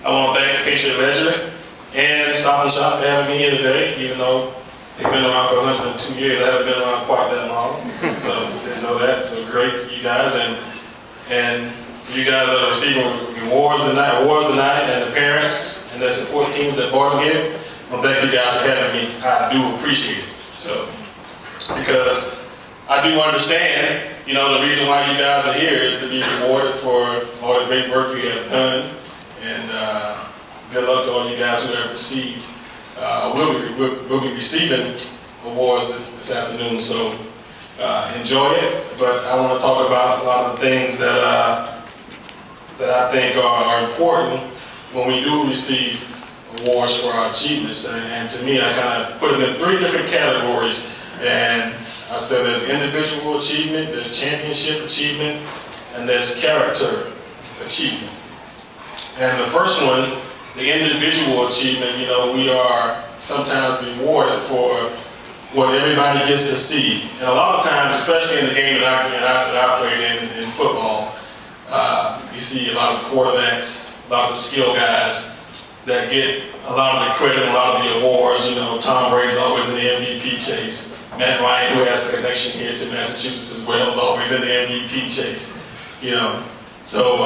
I want to thank Patriot Ledger and Stop and Shop for having me here today, even though they've been around for 102 years. I haven't been around quite that long, so didn't know that. So great for you guys, and for you guys that are receiving awards tonight, and the parents and the support teams that brought me here. Well, thank you guys for having me. I do appreciate it. So, because I do understand, you know, the reason why you guys are here is to be rewarded for all the great work you have done, and good luck to all you guys who have received. We'll be receiving awards this afternoon, so enjoy it. But I want to talk about a lot of the things that I think are important when we do receive awards for our achievements. And to me, I kind of put them in 3 different categories. And I said there's individual achievement, there's championship achievement, and there's character achievement. And the first one, the individual achievement, you know, we are sometimes rewarded for what everybody gets to see. And a lot of times, especially in the game that I played in football, you see a lot of quarterbacks, a lot of the skill guys that get a lot of the credit, a lot of the awards. You know, Tom Brady's always in the MVP chase. Matt Ryan, who has a connection here to Massachusetts as well, is always in the MVP chase. You know, so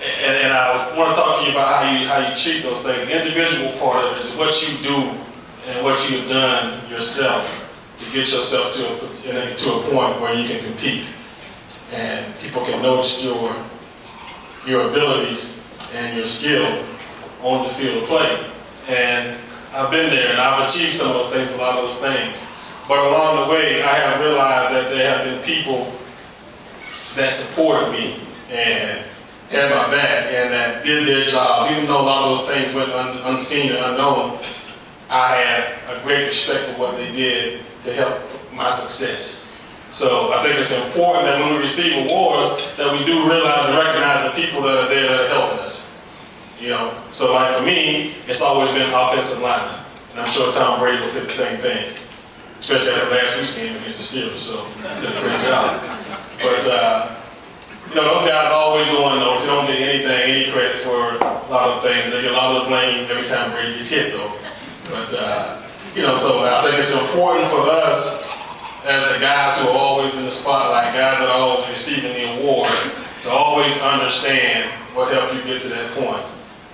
and I want to talk to you about how you treat those things. The individual part of it is what you do and what you have done yourself to get yourself to a point where you can compete and people can notice your abilities and your skill on the field of play. And I've been there and I've achieved some of those things, a lot of those things. But along the way, I have realized that there have been people that supported me and had my back and that did their jobs. Even though a lot of those things went unseen and unknown, I had a great respect for what they did to help my success. So I think it's important that when we receive awards that we do realize and recognize the people that are there that are helping us. You know, so like for me, it's always been offensive lineman. And I'm sure Tom Brady will say the same thing, especially after last week's game against the Steelers. So he did a great job. But you know, those guys always doing those. They don't get any credit for a lot of things. They get a lot of the blame every time Brady gets hit, though. But you know, so I think it's important for us as the guys who are always in the spotlight, guys that are always receiving the awards, to always understand what helped you get to that point.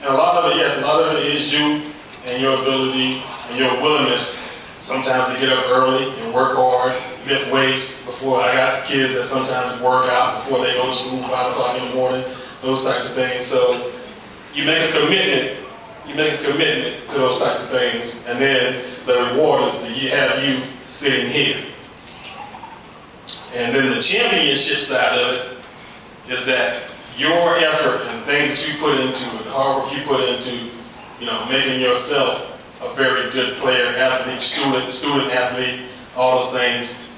And a lot of it, yes, a lot of it is you and your ability and your willingness sometimes to get up early and work hard, lift weights before. I got kids that sometimes work out before they go to school, 5 o'clock in the morning, those types of things. So you make a commitment. You make a commitment to those types of things, and then the reward is to have you sitting here. And then the championship side of it is that your effort and things that you put into it, the hard work you put into, you know, making yourself a very good player, athlete, student athlete, all those things.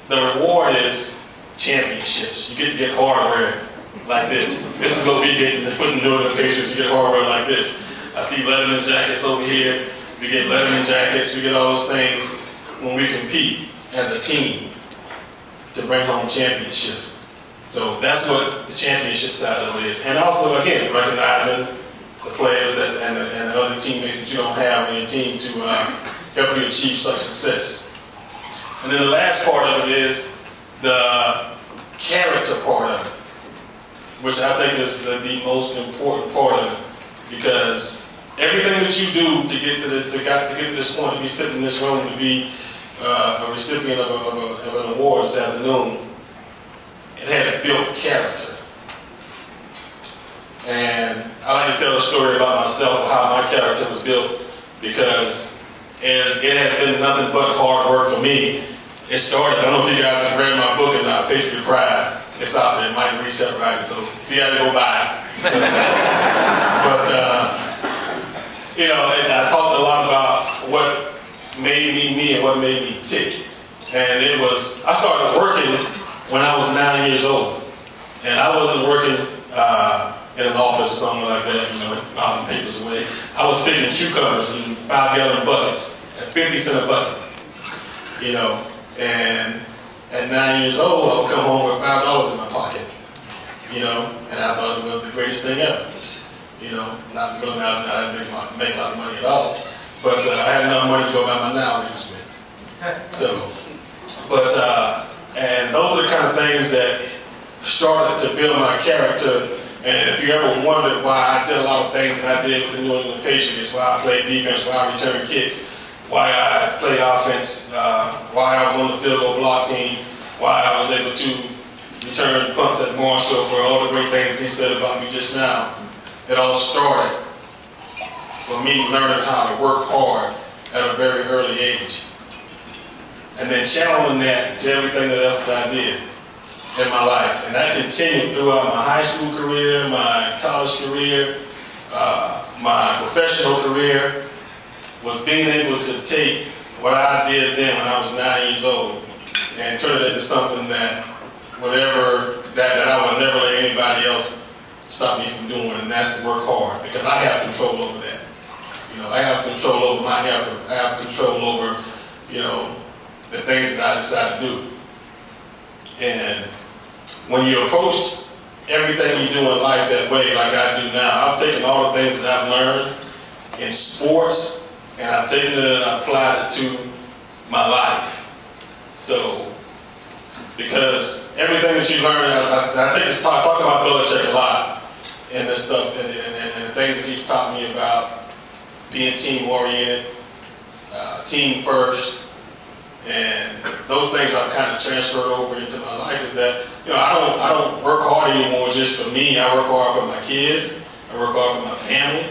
The reward is championships. You get hardware like this. This is what we get putting doing the pictures. You get hardware like this. I see Letterman jackets over here. We get Letterman jackets. We get all those things when we compete as a team to bring home championships. So that's what the championship side of it is. And also, again, recognizing the players and the other teammates that you don't have on your team to help you achieve such success. And then the last part of it is the character part of it, which I think is the most important part of it, because everything that you do to get to this point, to be sitting in this room, to be a recipient of an award this afternoon, it has built character. And I like to tell a story about myself, how my character was built, because it has been nothing but hard work for me. It started, I don't know if you guys have read my book or not, Patriot Pride. It's out there, Mike Reset Writing, so if you have to go buy it. But, you know, I talked a lot about what made me me and what made me tick. And it was, I started working when I was 9 years old. And I wasn't working in an office or something like that, you know, filing papers away. I was picking cucumbers in 5-gallon buckets at 50 cents a bucket, you know. And at 9 years old, I would come home with $5 in my pocket. you know, and I thought it was the greatest thing ever. You know, not because I didn't make a lot of money at all, but I had enough money to go buy my now niggas with. So, but, and those are the kind of things that started to build my character. And if you ever wondered why I did a lot of things that I did with the New England Patriots, why I played defense, why I returned kicks, why I played offense, why I was on the field goal block team, why I was able to return punts at Marshall, for all the great things that he said about me just now, it all started for me learning how to work hard at a very early age. And then channeling that to everything else that I did in my life. And that continued throughout my high school career, my college career, my professional career, was being able to take what I did then when I was 9 years old and turn it into something that that I would never let anybody else stop me from doing, and that's to work hard, because I have control over that. You know, I have control over my effort. I have control over, you know, the things that I decide to do. And when you approach everything you do in life that way, like I do now, I've taken all the things that I've learned in sports, and I've taken it and applied it to my life. So, because everything that you learn, I take this talk about Belichick a lot in this stuff, and the things that he's taught me about being team-oriented, team first, and those things I've kind of transferred over into my life. Is that, you know, I don't work hard anymore just for me. I work hard for my kids. I work hard for my family,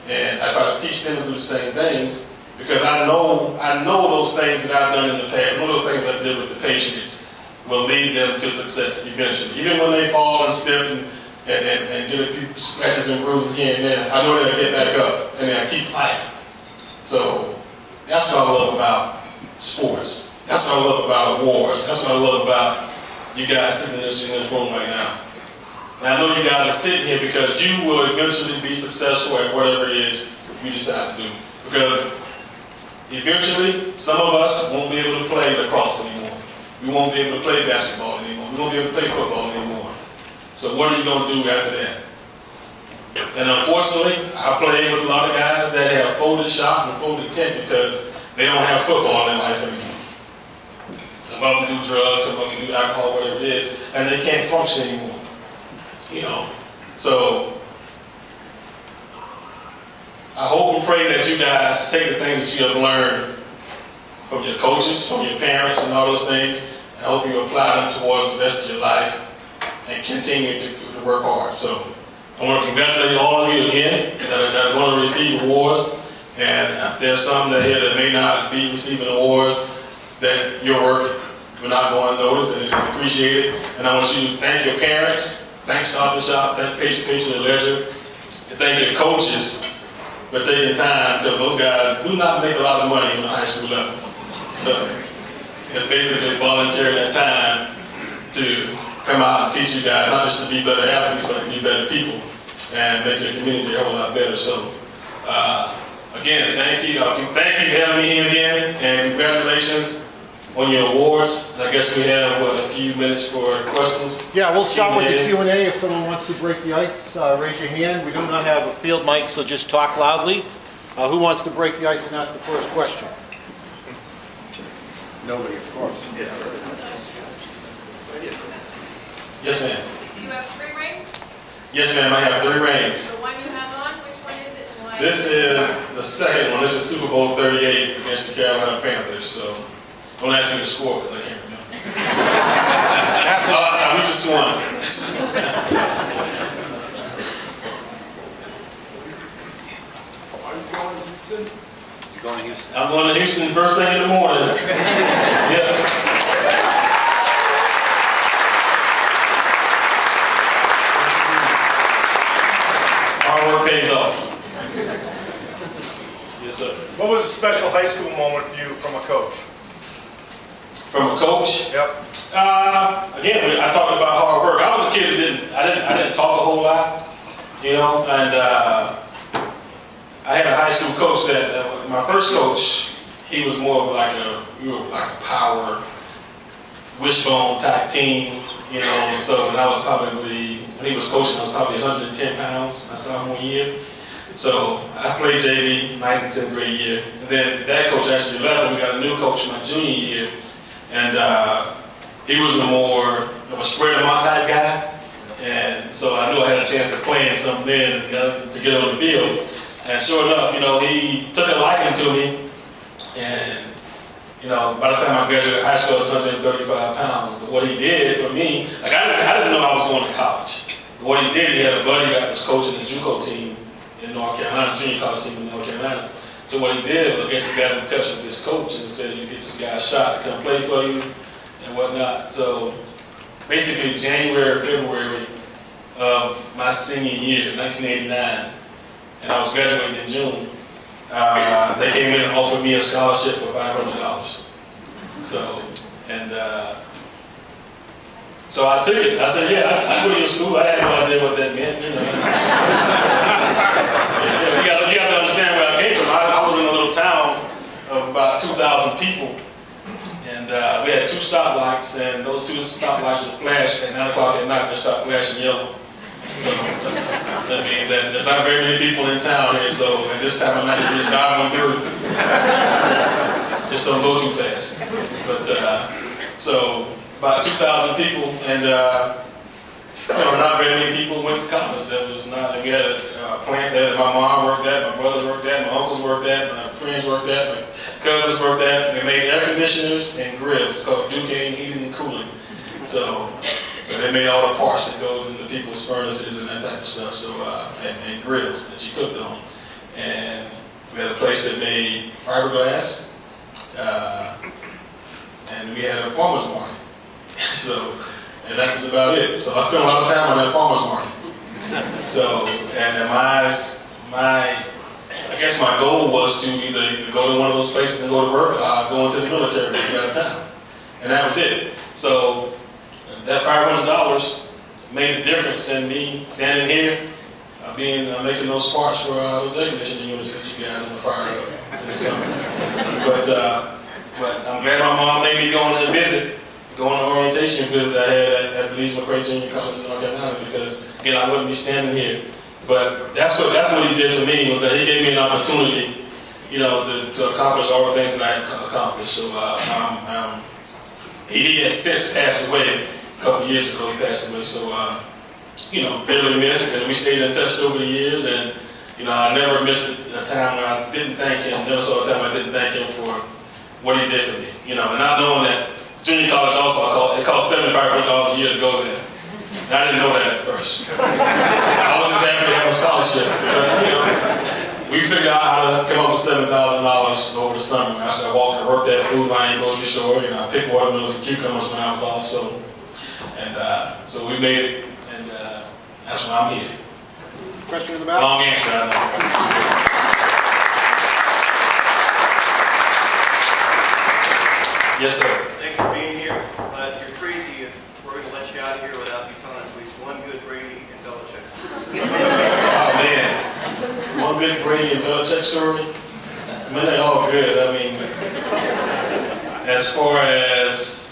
and I try to teach them to do the same things, because I know those things that I've done in the past. I know those things I did with the Patriots will lead them to success eventually. Even when they fall and slip and get a few scratches and bruises here and there, I know they'll get back up and they'll keep fighting. So that's what I love about sports. That's what I love about awards. That's what I love about you guys sitting in this room right now. And I know you guys are sitting here because you will eventually be successful at whatever it is you decide to do. Because eventually, some of us won't be able to play lacrosse anymore. We won't be able to play basketball anymore. We won't be able to play football anymore. So what are you going to do after that? And unfortunately, I play with a lot of guys that have folded shop and folded tent because they don't have football in their life anymore. Some of them do drugs, some of them do alcohol, whatever it is, and they can't function anymore. You know, so I hope and pray that you guys take the things that you have learned from your coaches, from your parents, and all those things. I hope you apply them towards the rest of your life and continue to work hard. So I want to congratulate all of you again that are going to receive awards. And if there's some that here that may not be receiving awards, that your work will not go unnoticed, and it is appreciated. And I want you to thank your parents, thank Stop and Shop, thank Patriotledger, and thank your coaches for taking time, because those guys do not make a lot of money on the high school level. So it's basically volunteering that time to come out and teach you guys, not just to be better athletes, but to be better people and make your community a whole lot better. So again, thank you. Thank you for having me here again, and congratulations on your awards. I guess we have, what, a few minutes for questions? Yeah, we'll start with the Q&A. If someone wants to break the ice, raise your hand. We do not have a field mic, so just talk loudly. Who wants to break the ice and ask the first question? Nobody, of course. Yeah. Yes, ma'am. You have 3 rings? Yes, ma'am. I have 3 rings. The one you have on, which one is it? And why? This is the second one. This is Super Bowl 38 against the Carolina Panthers. So don't ask me the score because I can't remember. We just won. Are you going to Houston? You going to Houston? I'm going to Houston first thing in the morning. Yeah. Hard work pays off. Yes, sir. What was a special high school moment for you from a coach? From a coach? Yep. Again, I talked about hard work. I was a kid that I didn't talk a whole lot, you know, and I had a high school coach that my first coach, he was more of like a power wishbone type team. you know, so when he was coaching, I was probably 110 pounds my sophomore year. So I played JV 9th and 10th grade year. And then that coach actually left and we got a new coach my junior year. And he was more of a spread them out type guy. And so I knew I had a chance to play in something then to get on the field. And sure enough, you know, he took a liking to me. And, you know, by the time I graduated high school, I was 135 pounds. But what he did for me, like I didn't know I was going to college. But what he did, he had a buddy that was coaching the JUCO team in North Carolina, junior college team in North Carolina. So what he did was, I guess he got in touch with this coach and said, you get this guy a shot to come play for you and whatnot. So basically January, February of my senior year, 1989, and I was graduating in June, they came in and offered me a scholarship for $500. So I took it. I said, yeah, I go to your school. I had no idea what that meant. You know. You got to understand where I came from. I was in a little town of about 2,000 people. And we had 2 stoplights, and those 2 stoplights would flash at 9 o'clock at night. They start flashing yellow. So that means that there's not very many people in town here, so at this time of night, you just drive on through. Just don't go too fast. But so about 2,000 people, and you know, not very many people went to college. That was not. We had a plant that my mom worked at, my brothers worked at, my uncles worked at, my friends worked at, my cousins worked at. They made air conditioners and grills. It's called Duquesne Heating and Cooling. So they made all the parts that goes into people's furnaces and that type of stuff. So and grills that you cooked on. And we had a place that made fiberglass, and we had a farmer's market. So, and that was about it. So I spent a lot of time on that farmer's market. So, and I guess my goal was to either go to one of those places and go to work, or go into the military to get out of town. And that was it. So that $500 made a difference in me standing here, making those parts for those air conditioning units that you guys on the fire up in the summer. But I'm glad my mom made me go on a visit. Go on an orientation visit I had at Belize McCray Junior College in North Carolina, because again I wouldn't be standing here. But that's what he did for me, was that he gave me an opportunity, you know, to accomplish all the things that I accomplished. So he has since passed away a couple years ago. He passed away, so you know, barely missed, and we stayed in touch over the years. And you know, I never missed a time where I didn't thank him. Never saw a time I didn't thank him for what he did for me. You know, and not knowing that. Junior college also, it cost $7,500 a year to go there. And I didn't know that at first. I was just happy to have a scholarship. But, you know, we figured out how to come up with $7,000 over the summer. I said, I worked at a food line grocery store. You know, I picked watermelons and cucumbers when I was off. So we made it, and that's why I'm here. Question in the back? Long answer, I know. Yes, sir. Thanks for being here. You're crazy if we're going to let you out of here without you telling us at least one good Brady and Belichick story. Oh, man. One good Brady and Belichick story? I mean, they're all good. I mean, as far as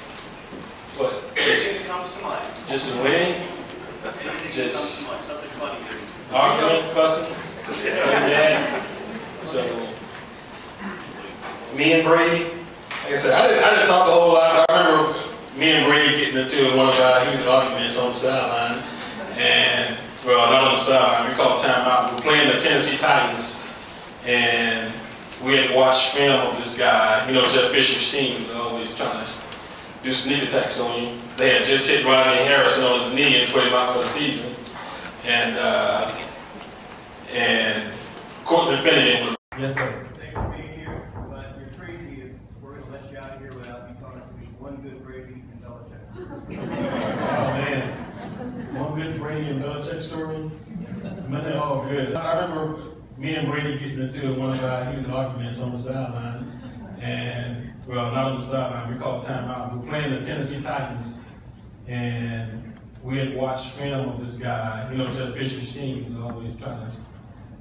what? Anything that comes to mind. Just winning? Anything that comes to mind. Something funny. Arguing, fussing? Yeah. So, me and Brady? Like I said, I didn't talk a whole lot. I remember me and Brady getting into one of our heated arguments on the sideline. And, well, not on the sideline, we called timeout. We were playing the Tennessee Titans, and we had watched film of this guy. You know, Jeff Fisher's team was always trying to do sneak attacks on you. They had just hit Rodney Harrison on his knee and put him out for the season. And Courtland Finnegan was... Yes, sir. Thanks for being here. You're crazy if we're going to let you out of here without you telling us at least one good Brady and Belichick. Oh, man. One good Brady and Belichick story? Man, they're all good. I remember me and Brady getting into one of our heated arguments on the sideline. And, well, not on the sideline, we called timeout. We were playing the Tennessee Titans, and we had watched film of this guy. You know, Jeff Fisher's team was always trying to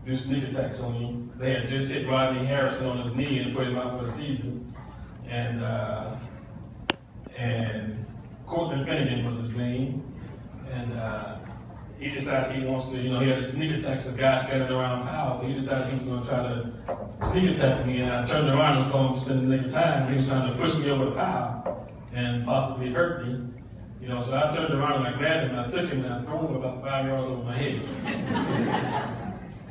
do sneak attacks on you. They had just hit Rodney Harrison on his knee and put him out for the season. And Courtney Finnegan was his name, and he decided he wants to, he had a sneak attack of guys scattered around the house, so he decided he was going to try to sneak attack me, and I turned around and saw him just in the nick of time. He was trying to push me over the pile and possibly hurt me. So I turned around and I grabbed him and I took him and I threw him about 5 yards over my head.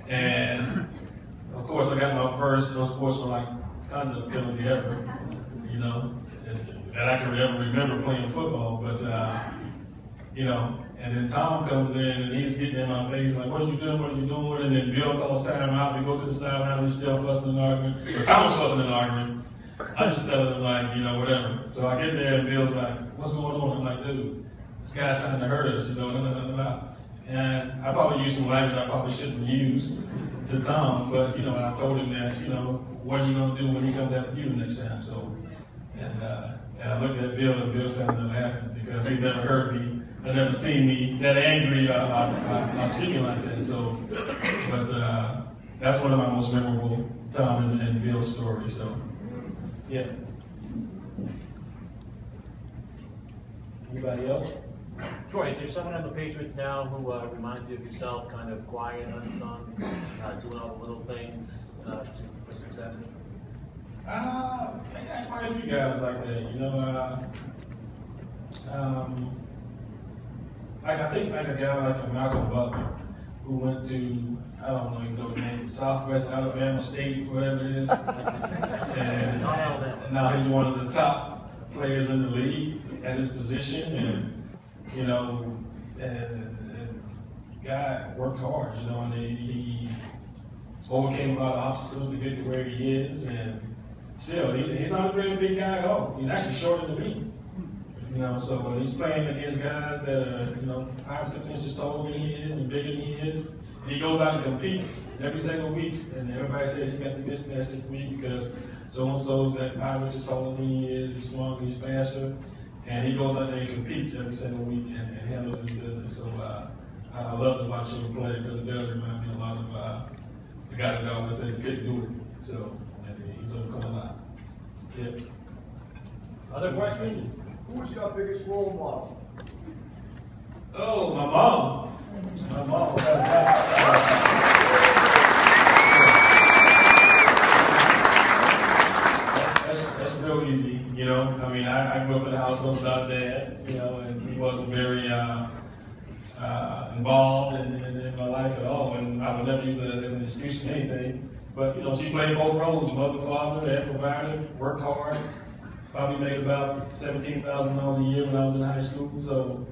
And of course I got my first sportsmanlike conduct penalty ever, that I can ever remember playing football. But and then Tom comes in and he's getting in my face like, what are you doing? What are you doing? And then Bill calls time out. We go to the sideline and we're still fussing and arguing. But Tom was fussing and arguing. I just telling him like, whatever. So I get there and Bill's like, what's going on? I'm like, dude, this guy's trying to hurt us, And I probably used some language I probably shouldn't use to Tom, but I told him that, what are you gonna do when he comes after you the next time? So, and I looked at Bill and Bill started laughing because he never heard me, had never seen me that angry or speaking like that. So, but that's one of my most memorable Tom and Bill stories. So. Yeah. Anybody else? Troy, is there someone on the Patriots now who reminds you of yourself, kind of quiet, unsung, doing all the little things for success? I got quite a few guys like that. I think like a guy like a Malcolm Butler, who went to, I don't know the name, Southwest Alabama State, whatever it is. And now he's one of the top players in the league at his position. And, and guy worked hard, and he overcame a lot of obstacles to get to where he is. And still, he's not a very big guy at all. He's actually shorter than me. So when he's playing against guys that are, 5 or 6 inches taller than he is and bigger than he is, and he goes out and competes every single week, and everybody says he's got the mismatch this week because so-and-so's that 5 inches taller than he is, he's stronger, he's faster, and he goes out there and competes every single week and handles his business. So I love to watch him play because it does remind me a lot of the guy that always said he couldn't do it. So he's overcome a lot. Yeah. Other questions? Who's your biggest role model? Oh, my mom. My mom. That's real easy, I grew up in a household without a dad, and he wasn't very involved in my life at all, and I would never use it as an excuse for anything. But, she played both roles, mother, father, dad provided, worked hard. Probably made about $17,000 a year when I was in high school. So,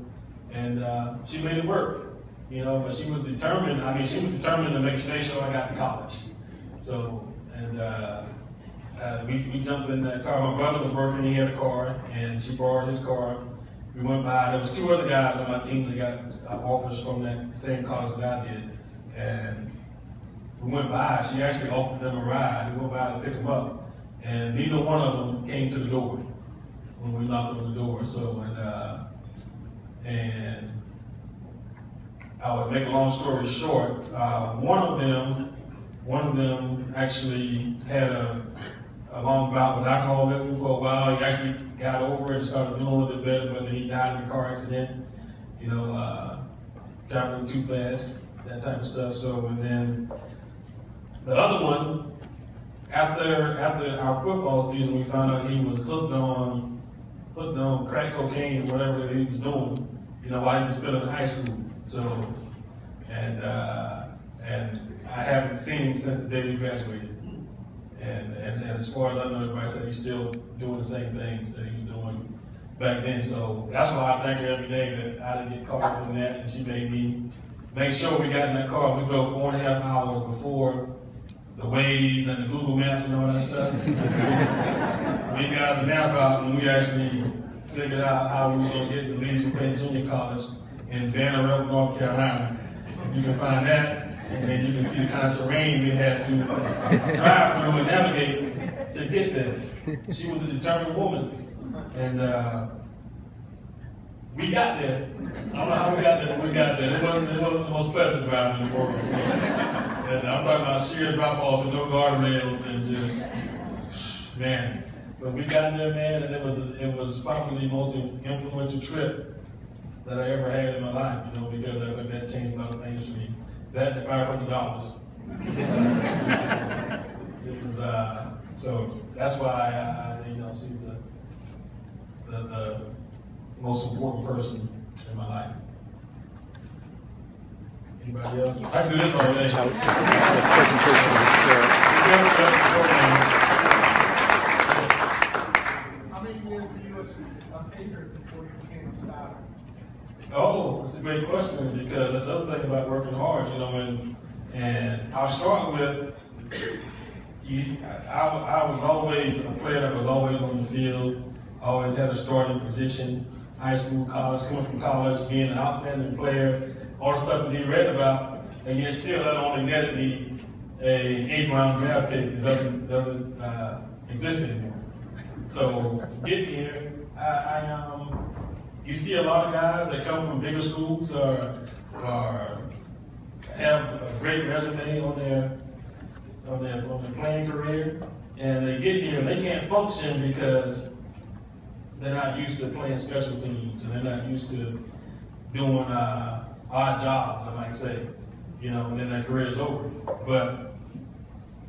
and she made it work, But she was determined. She was determined to make sure I got to college. So, and we jumped in that car. My brother was working; he had a car, and she borrowed his car. We went by. There was 2 other guys on my team that got offers from that same college that I did, and we went by. She actually offered them a ride. We went by to pick them up. And neither one of them came to the door when we knocked on the door. So, and I would make a long story short. One of them actually had a long bout with alcoholism for a while. He actually got over it and started doing a little bit better, but then he died in a car accident. Traveling too fast, that type of stuff. So, and then the other one. After our football season, we found out he was hooked on crack cocaine or whatever he was doing, while he was still in high school. So, and I haven't seen him since the day we graduated. And as far as I know, everybody said he's still doing the same things that he was doing back then. So that's why I thank her every day that I didn't get caught up in that, and she made me make sure we got in that car. We drove 4.5 hours before the Waze and the Google Maps and all that stuff. We got the map out and we actually figured out how we were going to get to Lee's McCray Junior College in Banner Elk, North Carolina. And you can find that, and then you can see the kind of terrain we had to drive through and navigate to get there. She was a determined woman. And we got there. I don't know how we got there, but we got there. It wasn't the most pleasant driving in the world. So. And I'm talking about sheer drop-offs with no guardrails and just, man. But we got there, man, and it was probably the most influential trip that I ever had in my life, you know, because I think that changed a lot of things for me. That and $500. It was, so that's why I you know, see the most important person in my life. Anybody else? I do this all day. How many years were you a patriot before you became a starter? Oh, that's a great question, because that's the other thing about working hard, you know, and I'll start with, I was always a player that was always on the field, always had a starting position, high school, college, coming from college, being an outstanding player, all the stuff that he read about, and yet still that only netted me a 8th round draft pick that doesn't exist anymore. So getting here, you see a lot of guys that come from bigger schools or have a great resume on their playing career, and they get here and they can't function because they're not used to playing special teams and they're not used to doing odd jobs, I might say, you know, and then their career is over. But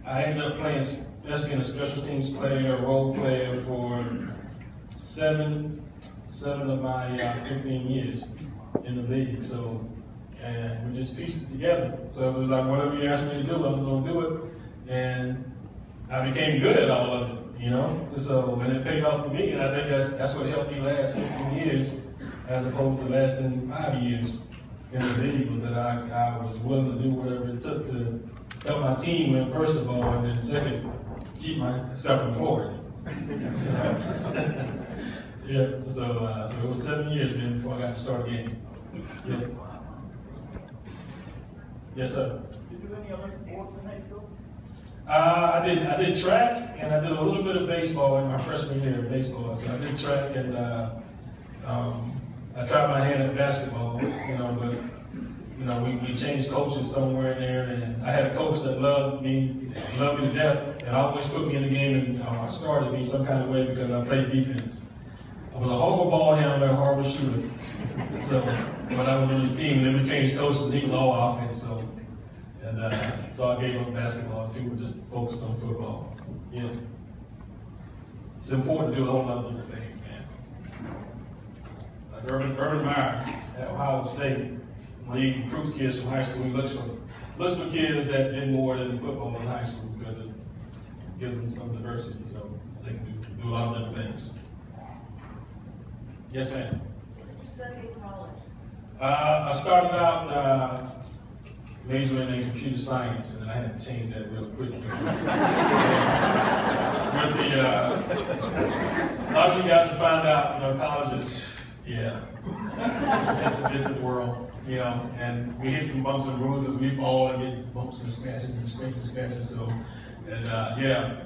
I ended up being a special teams player, a role player for seven of my 15 years in the league. So, and we just pieced it together. So it was like, whatever you ask me to do, I'm going to do it. And I became good at all of it, you know? So, and it paid off for me, and I think that's what helped me last 15 years as opposed to lasting 5 years in the league, was that I was willing to do whatever it took to help my team win, first of all, and then second, keep myself employed. Yeah, so it was 7 years, man, before I got to start a game. Yeah. Yes, sir. Did you do any other sports in high school? I did track, and I did a little bit of baseball in my freshman year of baseball. So I did track, and I tried my hand at basketball, you know, but you know, we changed coaches somewhere in there, and I had a coach that loved me to death, and always put me in the game, and started me some kind of way because I played defense. I was a horrible ball handler, a horrible shooter. So, but I was on his team, and then we changed coaches, and he was all offense, so. And so I gave up basketball too, and just focused on football. Yeah. It's important to do a whole lot of different things, man. Like Urban Meyer at Ohio State, when he recruits kids from high school, he looks for kids that did more than football in high school, because it gives them some diversity, so they can do a lot of different things. Yes, ma'am. What did you study in college? I started out majoring in computer science, and I had to change that real quick. With a lot of you guys have found out, you know, college is, yeah, it's a different world, you know, and we hit some bumps and bruises, we fall and get bumps and scratches and scrapes and scratches, so, and yeah,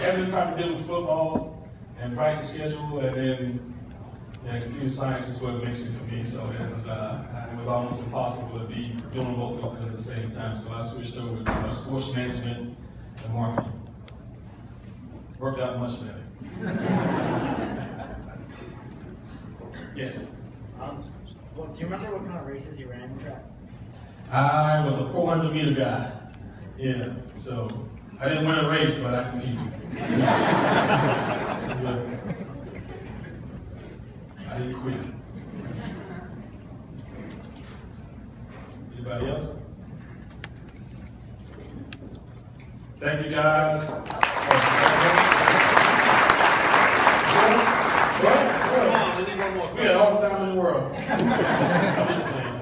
having time to deal with football and practice schedule, and then computer science is what makes it for me, so it was almost impossible to be doing both of those at the same time, so I switched over to sports management and marketing. Worked out much better. Yes? Well, do you remember what kind of races you ran in track? I was a 400-meter guy, yeah, so I didn't win a race, but I competed. Yeah. I didn't quit. Anybody else? Thank you, guys. We had all the time in the world. I'm just playing.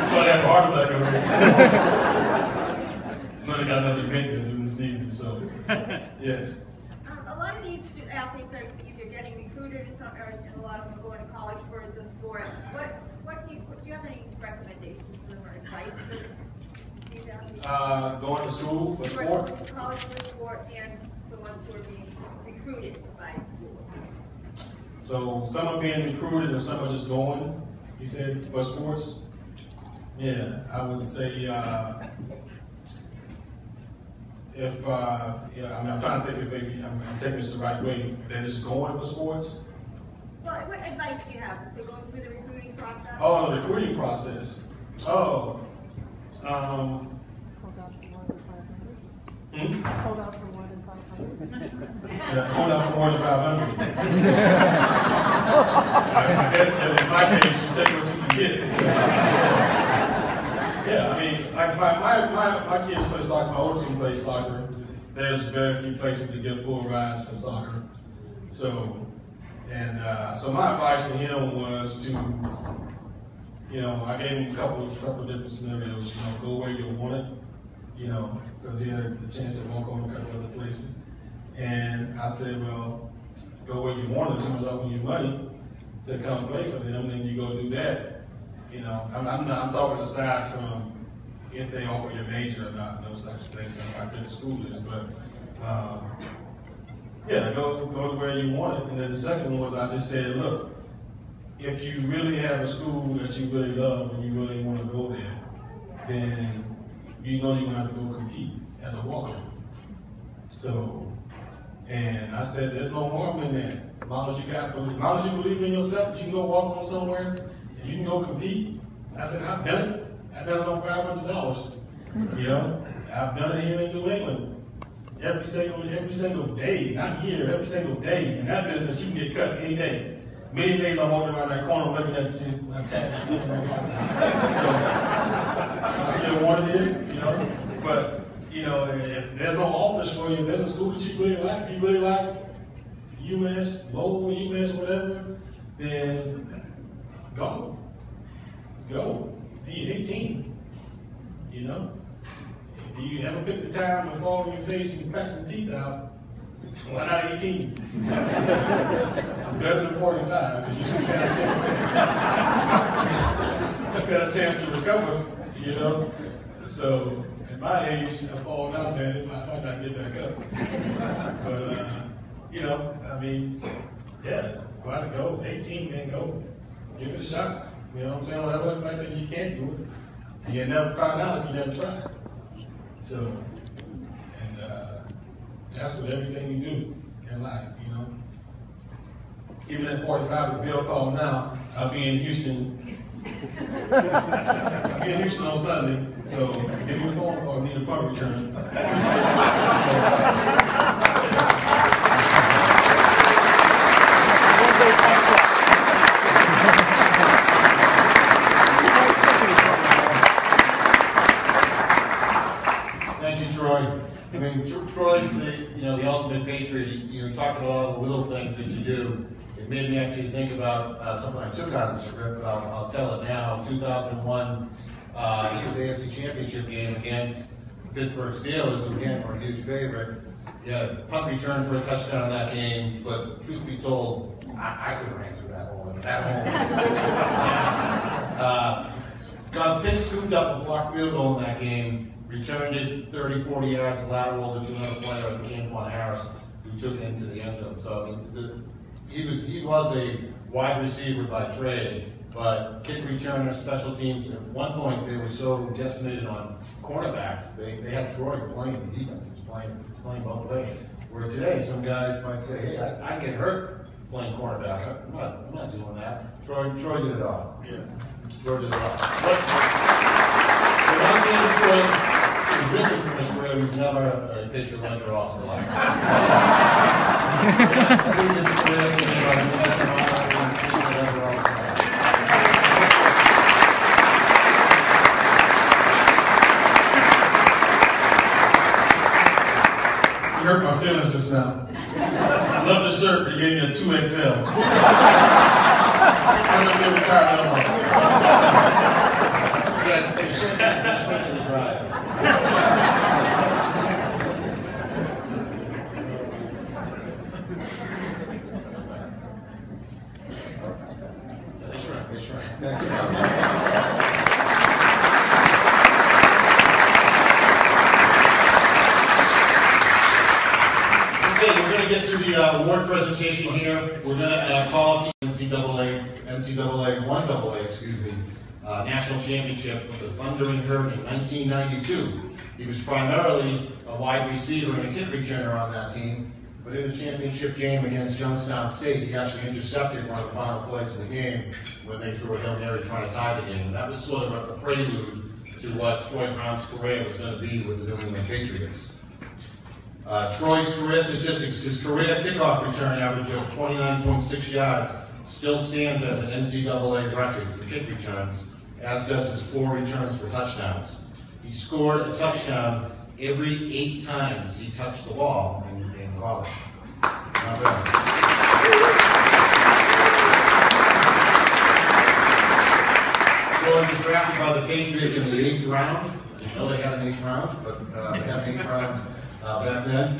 But I have a heart attack over here. But I got another event to do this evening, so yes. A lot of these athletes are either getting recruited or a lot of them are going to college for the sport. Do you have any recommendations for them or advice for these athletes? Going to school for sport? College for sport and the ones who are being recruited by schools. So some are being recruited and some are just going, you said, for sports? Yeah, I would say if yeah, I mean, I'm trying to think if maybe I'm taking this the right way. If they're just going for sports. Well, what advice do you have? They're going through the recruiting process? Oh, the recruiting process. Oh. Hold out for more than 500. Yeah, hold out for more than 500. I guess in my case, you take what you can get. Yeah, I mean, like my kids play soccer. My oldest one plays soccer. There's very few places to get full rides for soccer. So, so my advice to him was to, you know, I gave him a couple different scenarios. You know, go where you want it. You know, because he had the chance to walk on a couple other places. And I said, well, go where you want it. Someone's offering you money to come play for them, then you go do that. You know, I'm talking aside from if they offer your major or not, those types of things. I'm not good at school is, but yeah, go to where you want it. And then the second one was I just said, look, if you really have a school that you really love and you really want to go there, then you know you're going to have to go compete as a walker. So, and I said, there's no harm in that. As long as you believe in yourself, that you can go walk on somewhere and you can go compete. I said, I've done it. I've done it on $500. You know, I've done it here in New England. Every single day, not year, every single day. In that business, you can get cut any day. Many days I'm walking around that corner looking at you. I still wanted it, you know. But, you know, if there's no offers for you, if there's a school that you really like UMass, Lowell, UMass, whatever, then go. Go. You're 18, you know. If you ever pick the time to fall on your face and you crack some teeth out, why not 18? Better than 45, because you still got a chance to recover, you know. So at my age, I fall down there, I might not get back up. But you know, I mean, yeah, why to go? 18, man, go. Give it a shot. You know what I'm saying? Whatever everybody tell you you can't do it. And you'll never find out if you never try. So, and that's with everything you do in life, you know. Even at 45, the bill call now, I'll be in Houston. I'll be in Houston on Sunday, so give me a phone call, need a punt return. Thank you, Troy. I mean, Troy's the ultimate patriot. You know, talking about all the little things that you do. It made me actually think about something I took out of the script, but I'll tell it now. 2001, I think it was the AFC Championship game against the Pittsburgh Steelers, who again were a huge favorite. Yeah, punt return for a touchdown in that game, but truth be told, I couldn't answer that one. Got pitch scooped up a blocked field goal in that game. Returned it 30, 40 yards lateral to another player, James Harris, who took it into the end zone. So I mean, he was a wide receiver by trade, but kick returner, special teams. At one point, they were so decimated on cornerbacks. They had Troy playing the defense. He was playing both ways. Where today, some guys might say, "Hey, I get hurt playing cornerback. I'm not doing that." Troy did it all. Yeah. Troy did it all. The one thing Troy is missing from his career, he's never a patriotledger All-Scholastic. You hurt my feelings just now. I love the shirt, but you gave me a 2XL. I'm going to be retired tomorrow. Award presentation here. We're going to call NCAA 1AA, national championship with the Thundering Herd in 1992. He was primarily a wide receiver and a kick returner on that team, but in the championship game against Youngstown State, he actually intercepted one of the final plays of the game when they threw a Hail Mary trying to tie the game. And that was sort of a prelude to what Troy Brown's career was going to be with the New England Patriots. Troy's career statistics, his career kickoff return average of 29.6 yards still stands as an NCAA record for kick returns, as does his 4 returns for touchdowns. He scored a touchdown every 8 times he touched the ball in college. Not bad. Troy was drafted by the Patriots in the 8th round. I know they had an 8th round, but they had an 8th round back then.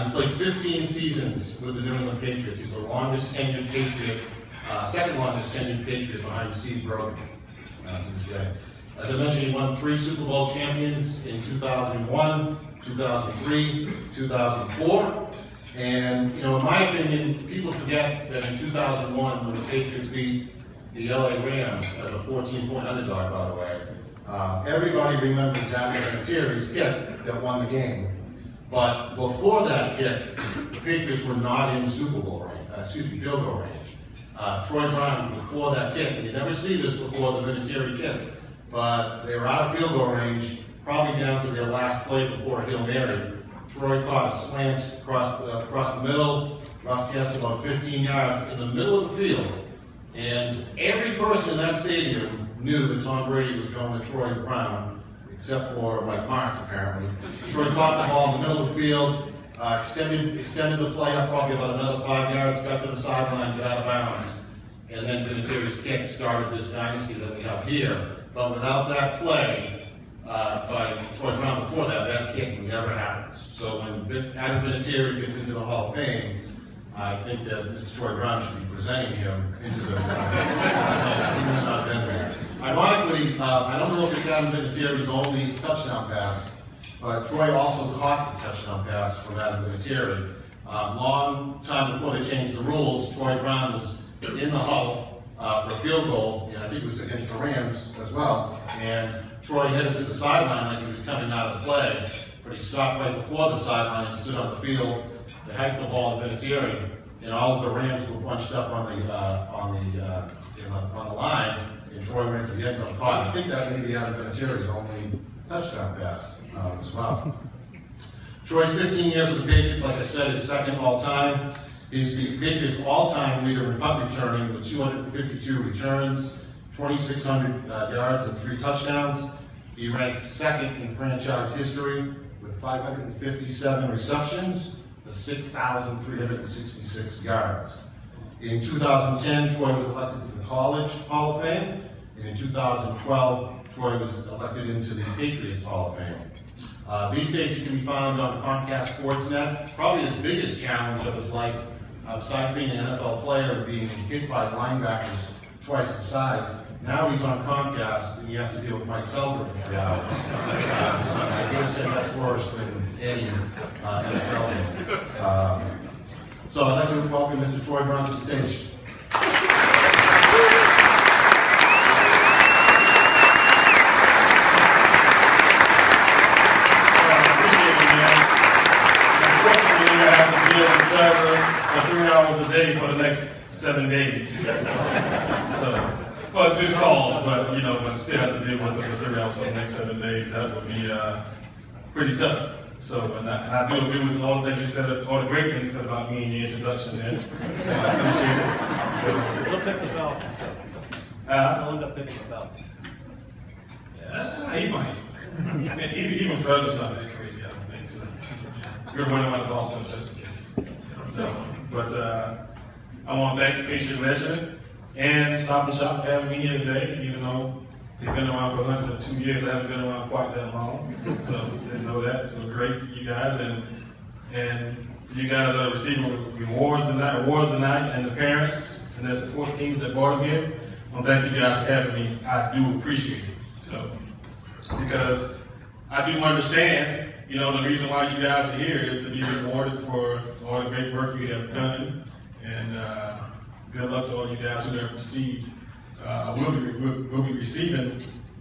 He played 15 seasons with the New England Patriots. He's the longest tenured Patriot, second longest tenured Patriot behind Steve Grogan to this day. As I mentioned, he won 3 Super Bowl champions in 2001, 2003, 2004. And, you know, in my opinion, people forget that in 2001, when the Patriots beat the LA Rams as a 14-point underdog, by the way, everybody remembers that Vinatieri's kick that won the game. But before that kick, the Patriots were not in Super Bowl range, field goal range. Troy Brown, before that kick, and you never see this before the Vinatieri kick, but they were out of field goal range, probably down to their last play before a Hail Mary. Troy caught a slant across the middle, rough guess about 15 yards in the middle of the field. And every person in that stadium knew that Tom Brady was going to Troy Brown, except for Mike Marks, apparently. Troy caught the ball in the middle of the field, extended the play up probably about another 5 yards, got to the sideline, got out of bounds. And then Vinatieri's kick started this dynasty that we have here. But without that play by Troy Brown before that, that kick never happens. So when Adam Vinatieri gets into the Hall of Fame, I think that Mr. Troy Brown should be presenting him into the not been there. Ironically, I don't know if it's Adam Vinatieri's only touchdown pass, but Troy also caught the touchdown pass from Adam Vinatieri. Long time before they changed the rules, Troy Brown was in the huddle for a field goal, and I think it was against the Rams as well. And Troy headed to the sideline like he was coming out of the play, but he stopped right before the sideline and stood on the field. They hiked the ball to Vinatieri, and all of the Rams were bunched up on the line, and Troy went to the end zone caught. I think that may be Adam Vinatieri's only touchdown pass as well. Troy's 15 years with the Patriots, like I said, is second all time. He's the Patriots' all-time leader in punt returning with 252 returns, 2,600 yards, and 3 touchdowns. He ranks second in franchise history with 557 receptions for 6,366 yards. In 2010, Troy was elected to the College Hall of Fame, and in 2012, Troy was elected into the Patriots Hall of Fame. These days, he can be found on Comcast Sportsnet. Probably his biggest challenge of his life, besides being an NFL player and being hit by linebackers twice his size, now he's on Comcast and he has to deal with Mike Felder for 3 hours. So I dare say that's worse than any NFL game. So I'd like to welcome Mr. Troy Brown to the stage. For 3 hours a day for the next 7 days. So, but good calls, but you know, but still have to deal with it for 3 hours for the next 7 days. That would be pretty tough. So, and I do agree with all the things you said, all the great things you said about me in the introduction there. So I appreciate it. He'll pick the belt. He'll end up picking the belt. He might. Even Fred's not that crazy, I don't think so. You're running around the Boston just in case. So, but I want to thank patriotledger and Stop and Shop for having me here today, even though they've been around for 102 years. I haven't been around quite that long, so didn't know that. So great, you guys, and you guys are receiving awards tonight, and the parents and their support teams that brought them here. Well, thank you guys for having me. I do appreciate it. So, because I do understand, you know, the reason why you guys are here is to be rewarded for all the great work you have done, and good luck to all you guys who have received we'll be receiving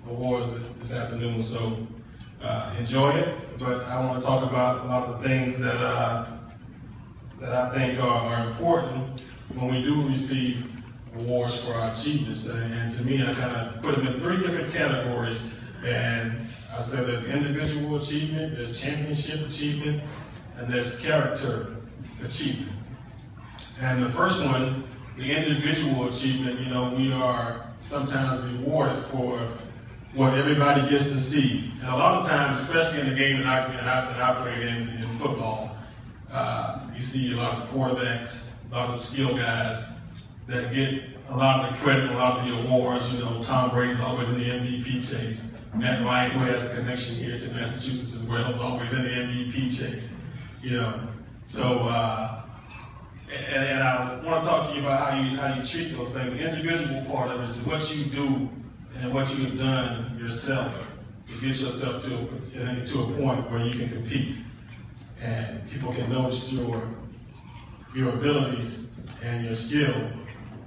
awards this afternoon, so enjoy it. But I want to talk about a lot of the things that I think are important when we do receive awards for our achievements. And to me, I kind of put them in 3 different categories. And I said there's individual achievement, there's championship achievement, and there's character achievement. And the first one, the individual achievement, you know, we are sometimes rewarded for what everybody gets to see. And a lot of times, especially in the game that I played in football, you see a lot of quarterbacks, a lot of the skill guys that get a lot of the credit, a lot of the awards. You know, Tom Brady's always in the MVP chase. Matt Ryan, who has a connection here to Massachusetts as well, is always in the MVP chase. You know, so and I want to talk to you about how you treat those things. The individual part of it is what you do and what you have done yourself to get yourself to a point where you can compete and people can notice your abilities and your skill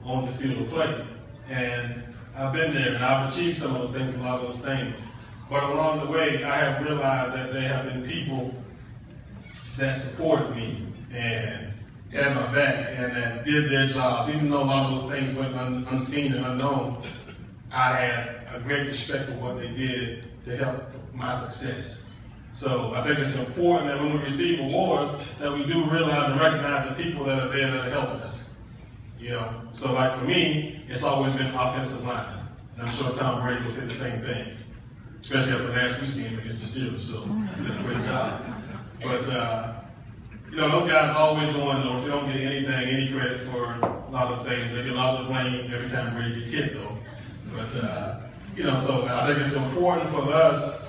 on the field of play. And I've been there and I've achieved some of those things, a lot of those things. But along the way, I have realized that there have been people that supported me and had my back and that did their jobs. Even though a lot of those things went unseen and unknown, I had a great respect for what they did to help my success. So I think it's important that when we receive awards, that we do realize and recognize the people that are there that are helping us. You know, so like for me, it's always been offensive line. And I'm sure Tom Brady will say the same thing, especially after last week's game against the Steelers. So he did a great job. But you know, those guys always go unnoticed. They don't get any credit for a lot of things. They get a lot of blame every time Brady gets hit, though. But you know, so I think it's important for us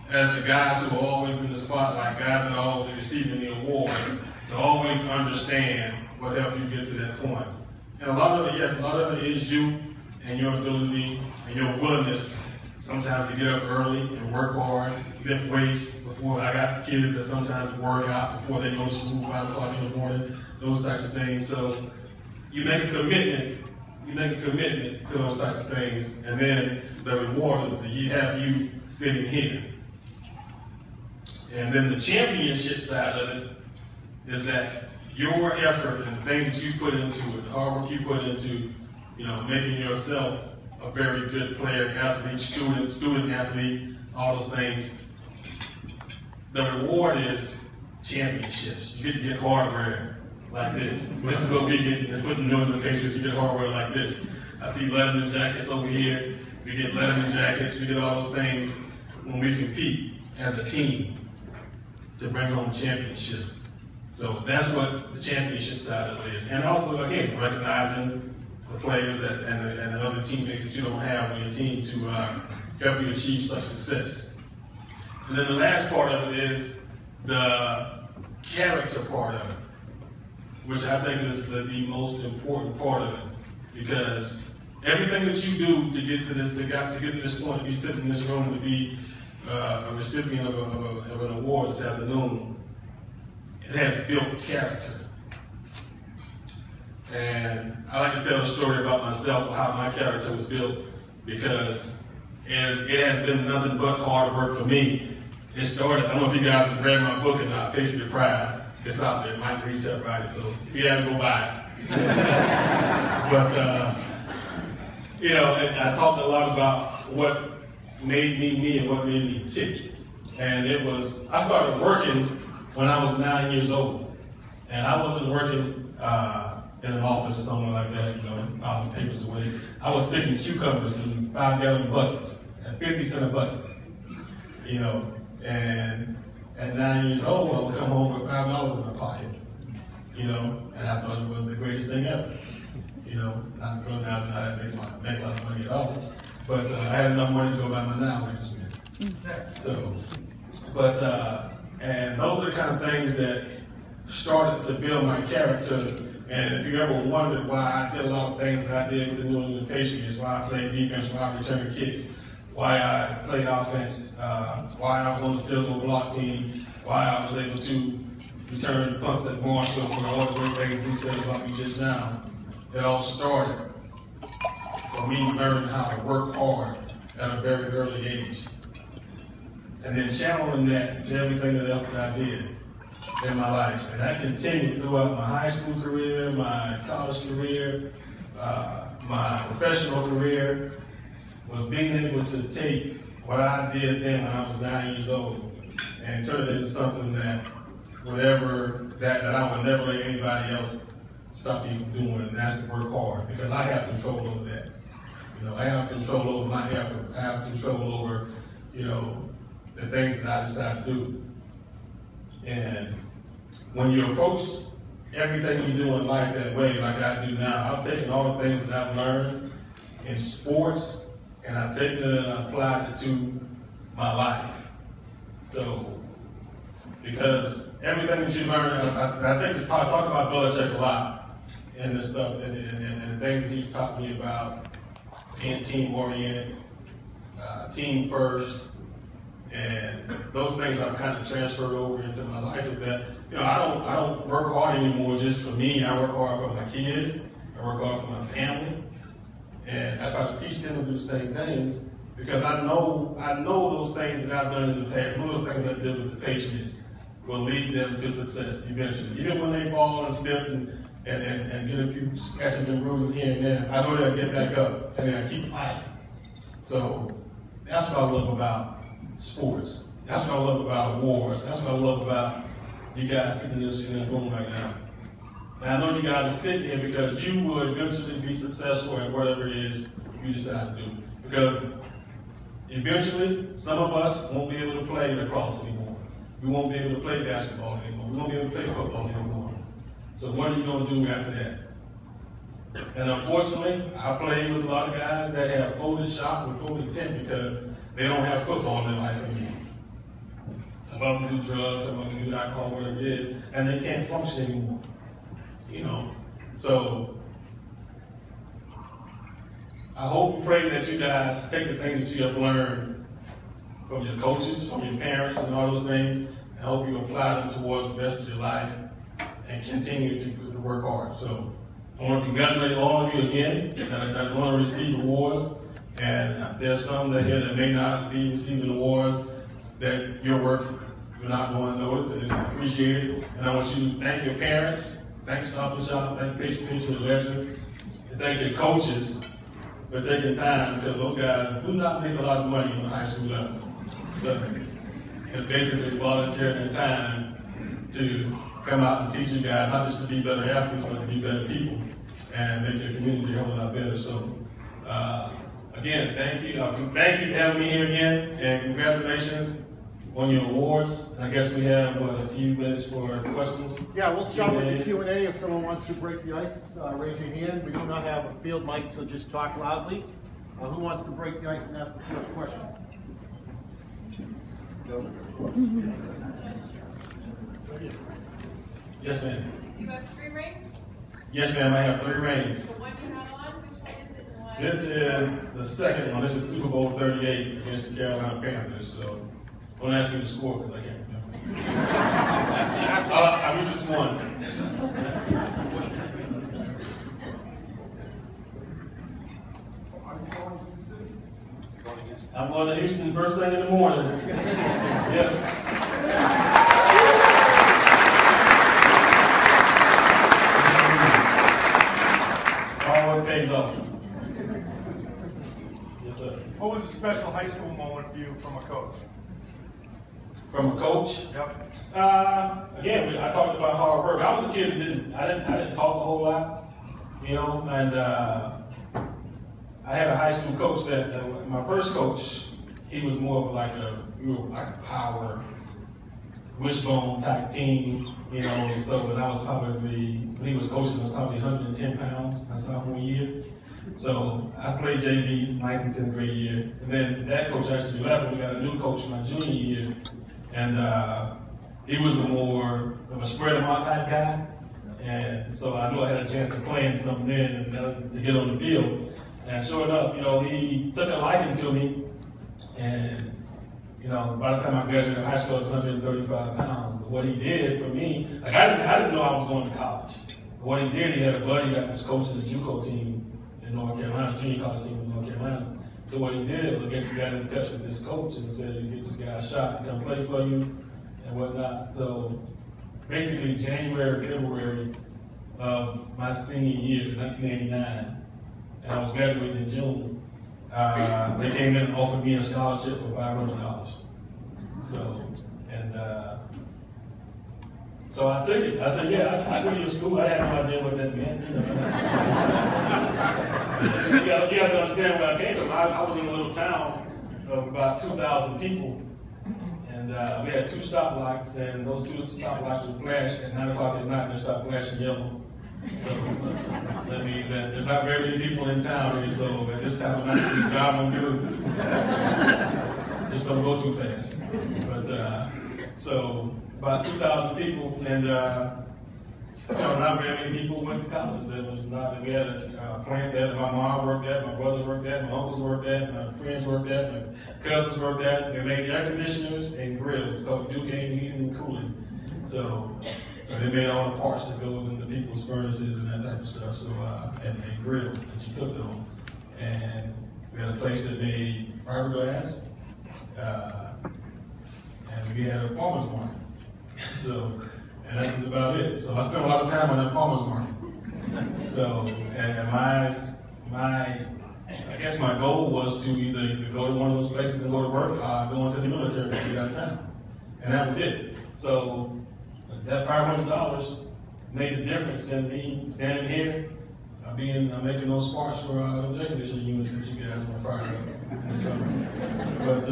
as the guys who are always in the spotlight, guys that are always receiving the awards, to always understand what helped you get to that point. And a lot of it, yes, a lot of it is you and your ability and your willingness sometimes to get up early and work hard, lift weights before. I got some kids that sometimes work out before they go to school, 5 o'clock in the morning, those types of things. So you make a commitment. You make a commitment to those types of things, and then the reward is that you have you sitting here. And then the championship side of it is that your effort and the things that you put into it, the hard work you put into, you know, making yourself a very good player, athlete, student athlete, all those things. The reward is championships. You get to get hardware like this. This is what we get. That's what we're doing in the Patriots. You get hardware like this. I see Letterman jackets over here. We get Letterman jackets. We get all those things when we compete as a team to bring home championships. So that's what the championship side of it is. And also, again, recognizing the players that and the other teammates that you don't have on your team to help you achieve such success. And then the last part of it is the character part of it, which I think is the most important part of it, because everything that you do to get to this point, to be sitting in this room, to be a recipient of an award this afternoon, it has built character. And I like to tell a story about myself, how my character was built, because it has been nothing but hard work for me. It started, I don't know if you guys have read my book or not, Patriot Pride. It's out there, Mike Reset, right? So if you haven't, go buy it. But, you know, I talked a lot about what made me me and what made me tick. And it was, I started working when I was 9 years old. And I wasn't working in an office or something like that, you know, filing papers away. I was picking cucumbers in 5-gallon buckets at 50 cents a bucket, you know. And at 9 years old, I would come home with $5 in my pocket, you know, and I thought it was the greatest thing ever, you know, not realizing how that make a lot of money at all. But I had enough money to go buy my now-makers with. So, but, and those are the kind of things that started to build my character. And if you ever wondered why I did a lot of things that I did with the New England Patriots, why I played defense, why I returned kicks, why I played offense, why I was on the field goal block team, why I was able to return punts at Barnesville for all the great things he said about me just now, it all started from for me learning how to work hard at a very early age. And then channeling that to everything else that I did in my life. And that continued throughout my high school career, my college career, my professional career, was being able to take what I did then when I was 9 years old and turn it into something that that I would never let anybody else stop me from doing, and that's to work hard, because I have control over that. You know, I have control over my effort. I have control over, you know, the things that I decide to do. And when you approach everything you do in life that way, like I do now, I've taken all the things that I've learned in sports, and I've taken it and applied it to my life. So, because everything that you learn, I talk about Belichick a lot and this stuff, and the things that he taught me about being team-oriented, team first, and those things I've kind of transferred over into my life is that, you know, I don't work hard anymore just for me. I work hard for my kids. I work hard for my family. And I try to teach them to do the same things, because I know those things that I've done in the past, some of those things I did with the Patriots will lead them to success eventually. Even when they fall and slip and get a few scratches and bruises here and there, I know they'll get back up and they'll keep fighting. So that's what I love about sports. That's what I love about awards. That's what I love about you guys sitting in this room right now. And I know you guys are sitting here because you will eventually be successful at whatever it is you decide to do. Because eventually, some of us won't be able to play lacrosse anymore. We won't be able to play basketball anymore. We won't be able to play football anymore. So what are you going to do after that? And unfortunately, I played with a lot of guys that have folded shop and folded tent because they don't have football in their life anymore. Some of them do drugs, some of them do alcohol, whatever it is, and they can't function anymore. You know, so I hope and pray that you guys take the things that you have learned from your coaches, from your parents, and all those things, and I hope you apply them towards the rest of your life and continue to work hard. So I want to congratulate all of you again that want to receive awards, and there's some that here that may not be receiving awards, that your work you're not going to notice, and it's appreciated. And I want you to thank your parents. Thanks to All-Scholastic, thank patriotledger, and thank your coaches for taking time, because those guys do not make a lot of money on the high school level. So it's basically volunteering their time to come out and teach you guys, not just to be better athletes, but to be better people and make your community a whole lot better. So again, thank you. Thank you for having me here again, and congratulations on your awards. I guess we have a few minutes for questions. Yeah, we'll start with the Q&A. If someone wants to break the ice, raise your hand. We do not have a field mic, so just talk loudly. Who wants to break the ice and ask the first question? Yes, ma'am. You have 3 rings? Yes, ma'am. I have 3 rings. The one you have on, which one is it? And why? This is the second one. This is Super Bowl 38 against the Carolina Panthers. So don't ask me to score because I can't remember. I was just one. I'm going to Houston first thing in the morning. Yeah. All work pays off. Yes, sir. What was a special high school moment for you from a coach? From a coach? Yep. Again, I talked about hard work. I was a kid that I didn't talk a whole lot, you know, and I had a high school coach that my first coach, he was more of like a power wishbone type team, you know. So when I was when he was coaching, I was probably 110 pounds my sophomore year. So I played JV 9th and 10th grade year, and then that coach actually left, and we got a new coach my junior year, and he was more of a spread them out type guy, and so I knew I had a chance to play in something then and to get on the field. And sure enough, you know, he took a liking to me, and you know, by the time I graduated high school, I was 135 pounds. But what he did for me, like I didn't know I was going to college. But what he did, he had a buddy that was coaching the JUCO team in in North Carolina, junior college team in North Carolina. So what he did was, I guess he got in touch with this coach and said, you give this guy a shot to come play for you and whatnot. So basically January, February of my senior year, 1989, and I was graduating in June, they came in and offered me a scholarship for $500. So I took it. I said, yeah, I go to your school. I had no idea what that meant. You got to understand where I came from. I was in a little town of about 2,000 people. And we had 2 stoplights, and those 2 stoplights would flash at 9 o'clock at night and they start flashing yellow. So that means that there's not very many people in town really, so at this time of night, please drive on through. Just don't go too fast. But so about 2,000 people, and not very many people went to college. There was not. We had a plant that my mom worked at, my brothers worked at, my uncles worked at, my friends worked at, my cousins worked at. They made air conditioners and grills. It's called Duke Heating and Cooling. So they made all the parts that goes into people's furnaces and that type of stuff. So and grills that you cooked on. And we had a place that made fiberglass, and we had a farmer's market. So, and that was about it. So I spent a lot of time on that farmer's market. So, and I guess my goal was to either go to one of those places and go to work, or go into the military and get out of town. And that was it. So that $500 made a difference in me standing here, making those parts for those air conditioning units that you guys were fired up in the summer. But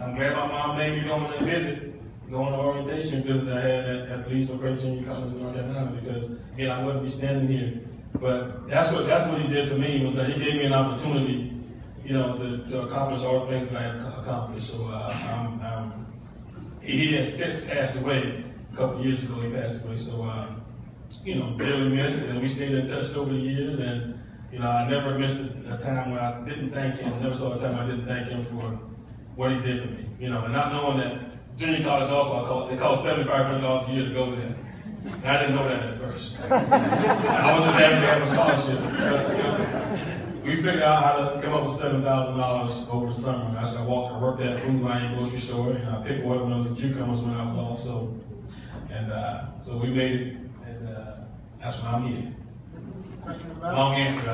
I'm glad my mom made me go on that visit. Going to orientation visit I had at Police Operations Junior College in North Carolina, because again I wouldn't be standing here. But that's what he did for me, was that he gave me an opportunity, to accomplish all the things that I had accomplished. So he has since passed away. A couple of years ago he passed away. So dearly missed, and we stayed in touch over the years. And I never missed a time where I didn't thank him. I never saw a time I didn't thank him for what he did for me. And not knowing that. Junior college also, they cost $7,500 a year to go there. And I didn't know that at first. I was just happy to have a scholarship. But, we figured out how to come up with $7,000 over the summer. I worked at a food line grocery store, and I picked watermelons and cucumbers when I was off. So we made it, and that's why I'm here. Long answer, I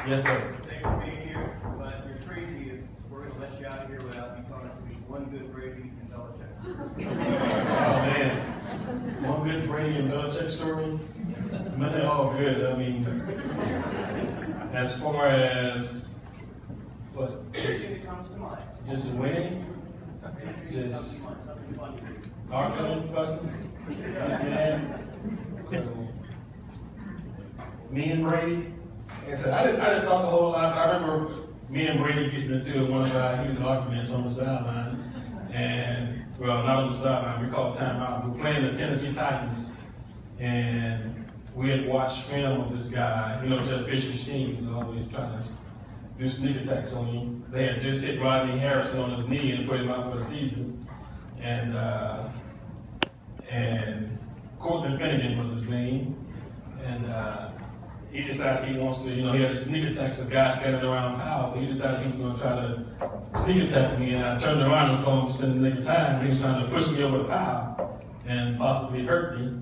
know. Yes, sir. For being here, but you're crazy if we're going to let you out of here without you telling us at least one good Brady and Belichick. Oh man, one good Brady and Belichick story? Man, they're all good. I mean, as far as what? Anything that comes to mind. Just winning? Just arguing, fussing? Man. So, me and Brady? Like I said, I didn't talk a whole lot. I remember me and Brady getting into one of our heated arguments on the sideline. And, well, not on the sideline, we called timeout. We were playing the Tennessee Titans. And we had watched film of this guy. Jeff Fisher's team was always trying to do sneak attacks on you. They had just hit Rodney Harrison on his knee and put him out for the season. And Courtney Finnegan was his name. And he decided he wants to, he had sneak attacks of guys scattered around the house, so he decided he was going to try to sneak attack me, and I turned around and saw him just in the nick of time. He was trying to push me over the pile and possibly hurt me.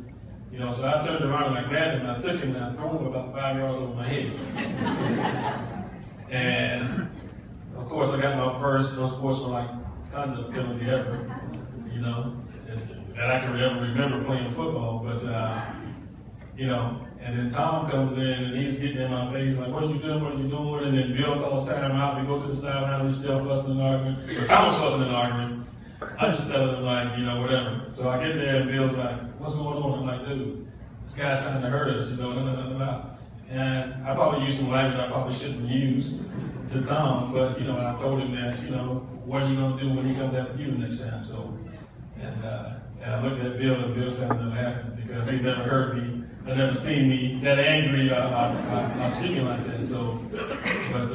So I turned around and I grabbed him and I took him and I threw him about 5 yards over my head. And of course I got my first unsportsmanlike conduct penalty ever, that I can ever remember playing football. But and then Tom comes in and he's getting in my face like, what are you doing? What are you doing? And then Bill calls timeout. We go to the sideline and we're still fussing and arguing. But Tom was fussing and arguing. I'm just telling him like, whatever. So I get there and Bill's like, what's going on? I'm like, dude, this guy's trying to hurt us, And I probably used some language I probably shouldn't have used to Tom, but I told him that, what are you gonna do when he comes after you the next time? So, and I looked at Bill and Bill started laughing because he never heard me. I've never seen me that angry speaking like that. So, but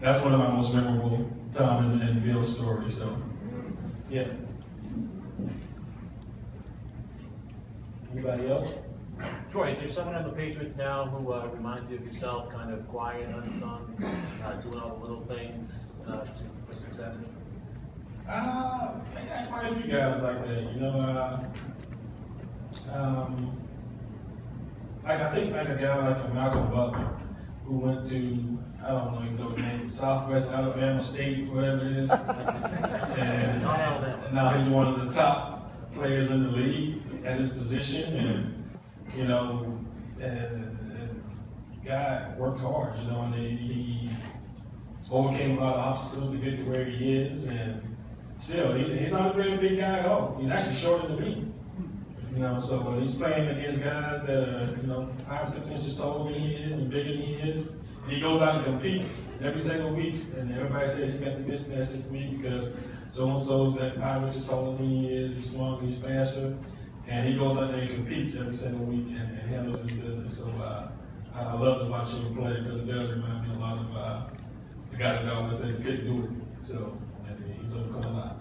that's one of my most memorable Tom and Bill stories. So, yeah. Anybody else? Troy, is there someone on the Patriots now who reminds you of yourself, kind of quiet, unsung, doing all the little things for success? I got quite a few guys like that, you know. I think like a guy like Malcolm Butler, who went to, I don't know, you know the name, Southwest Alabama State, whatever it is. And now he's one of the top players in the league at his position, and you know, and guy worked hard, you know, and he overcame a lot of obstacles to get to where he is, and still, he's not a very big guy at all. He's actually shorter than me. You know, so when he's playing against guys that are, you know, 5 or 6 inches taller than he is and bigger than he is, and he goes out and competes every single week, and everybody says he's got the mismatch this week because so-and-so's that 5 inches taller than he is, he's stronger, he's faster, and he goes out there and competes every single week and handles his business. So I love to watch him play because it does remind me a lot of the guy that always said he couldn't do it. So he's overcome a lot.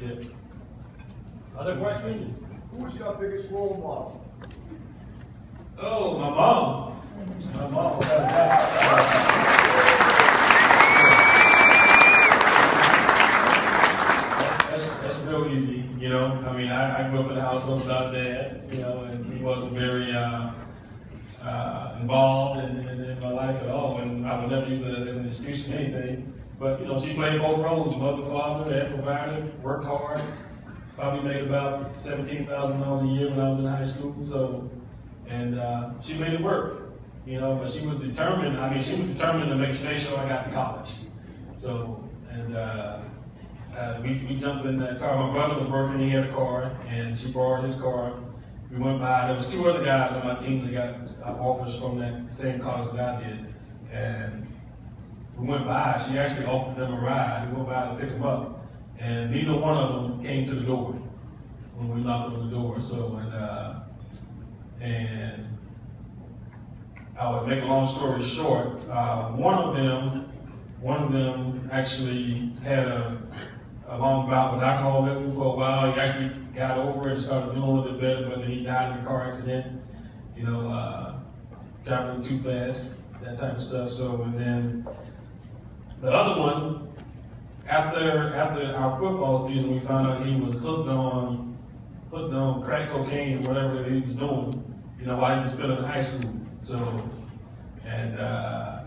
Yeah. Other questions? Who's your biggest role model? Oh, my mom. My mom. That's real easy, you know. I mean, I grew up in a household without a dad, you know, and he wasn't very involved in my life at all, and I would never use it as an excuse for anything. But, you know, she played both roles, mother, father, and provider, worked hard. Probably made about $17,000 a year when I was in high school. So, and she made it work, you know. But she was determined. I mean, she was determined to make sure I got to college. So, and we jumped in that car. My brother was working; he had a car, and she borrowed his car. We went by. There was 2 other guys on my team that got offers from that same college that I did, and we went by. She actually offered them a ride. We went by to pick them up. And neither one of them came to the door when we knocked on the door. So, and I would make a long story short. One of them actually had a long bout with alcoholism for a while. He actually got over it and started doing a little bit better, but then he died in a car accident. You know, traveling too fast, that type of stuff. So, and then the other one. After our football season, we found out he was hooked on crack cocaine or whatever he was doing, you know, while he was still in high school. So, and I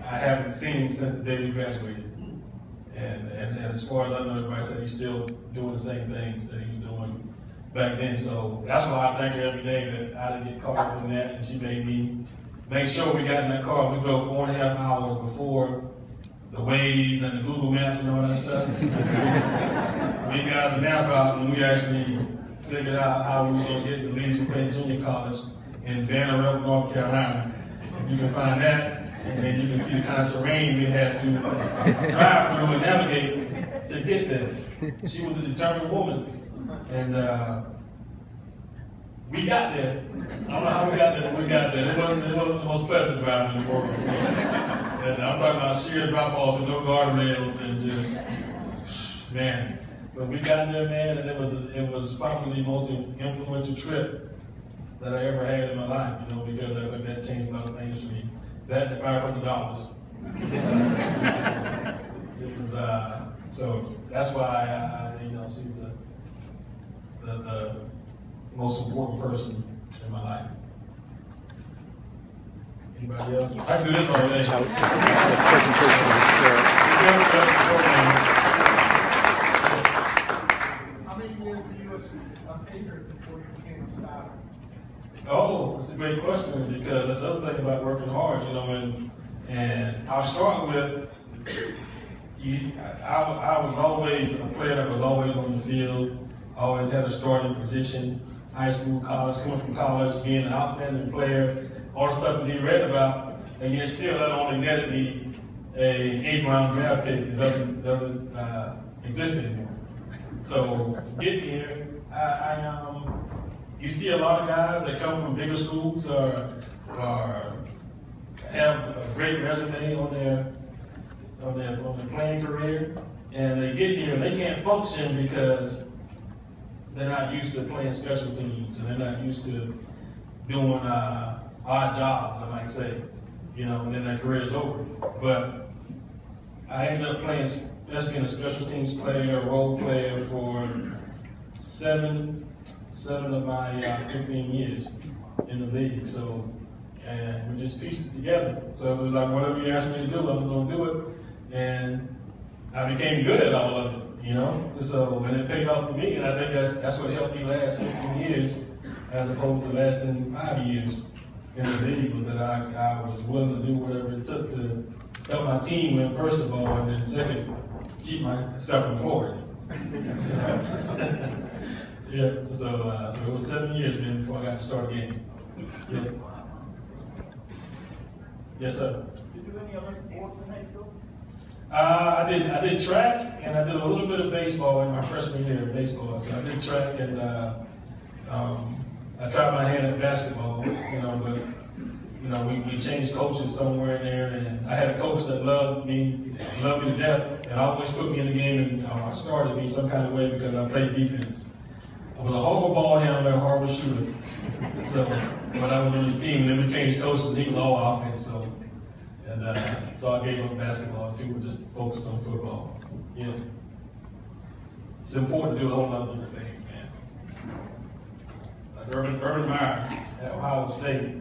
haven't seen him since the day we graduated. And as far as I know, everybody said he's still doing the same things that he was doing back then. So that's why I thank her every day that I didn't get caught up in that, and she made me make sure we got in that car. We drove 4.5 hours before the Waze and the Google Maps and all that stuff. We got the map out and we actually figured out how we were going to get to Lee's McCray Junior College in Banner Elk, North Carolina. And you can find that, and then you can see the kind of terrain we had to drive through and navigate to get there. She was a determined woman. And we got there. I don't know how we got there, but we got there. It wasn't the most pleasant driving in the world. So. And I'm talking about sheer drop-offs with no guardrails and just, man. But we got there, man, and it was probably the most influential trip that I ever had in my life, you know, because I think that changed a lot of things for me. That and $500. It was, so that's why I you know, she's the most important person in my life. Anybody else? I do this all day. How many years were you a patriot before you became a starter? Oh, that's a great question, because that's the other thing about working hard, you know, and I'll start with, I was always a player that was always on the field, always had a starting position, high school, college, coming from college, being an outstanding player, all the stuff that he read about, and yet still that only netted me a 8th round draft pick that doesn't exist anymore. So getting here, you see a lot of guys that come from bigger schools or have a great resume on their playing career, and they get here and they can't function because they're not used to playing special teams, and they're not used to doing odd jobs, I might say, you know, and then their career is over. But I ended up playing, being a special teams player, a role player for seven of my 15 years in the league. So, and we just pieced it together. So it was like, whatever you asked me to do, I'm going to do it. And I became good at all of it, you know. So, and it paid off for me, and I think that's what helped me last 15 years, as opposed to lasting 5 years in the league, was that I was willing to do whatever it took to help my team win, first of all, and then second, keep myself employed. Yeah, so it was 7 years, man, before I got to start a game. Yeah. Yes, sir. Did you do any other sports in high school? I did track, and I did a little bit of baseball in my freshman year of baseball. So I did track, and I tried my hand at basketball, you know, but you know, we changed coaches somewhere in there, and I had a coach that loved me to death, and always put me in the game, and started me some kind of way because I played defense. I was a horrible ball handler, a horrible shooter. So, but I was on his team, and then we changed coaches, and he was all offense. So I gave up basketball too, and just focused on football. Yeah, it's important to do a whole lot of different things, man. Like Urban Meyer at Ohio State,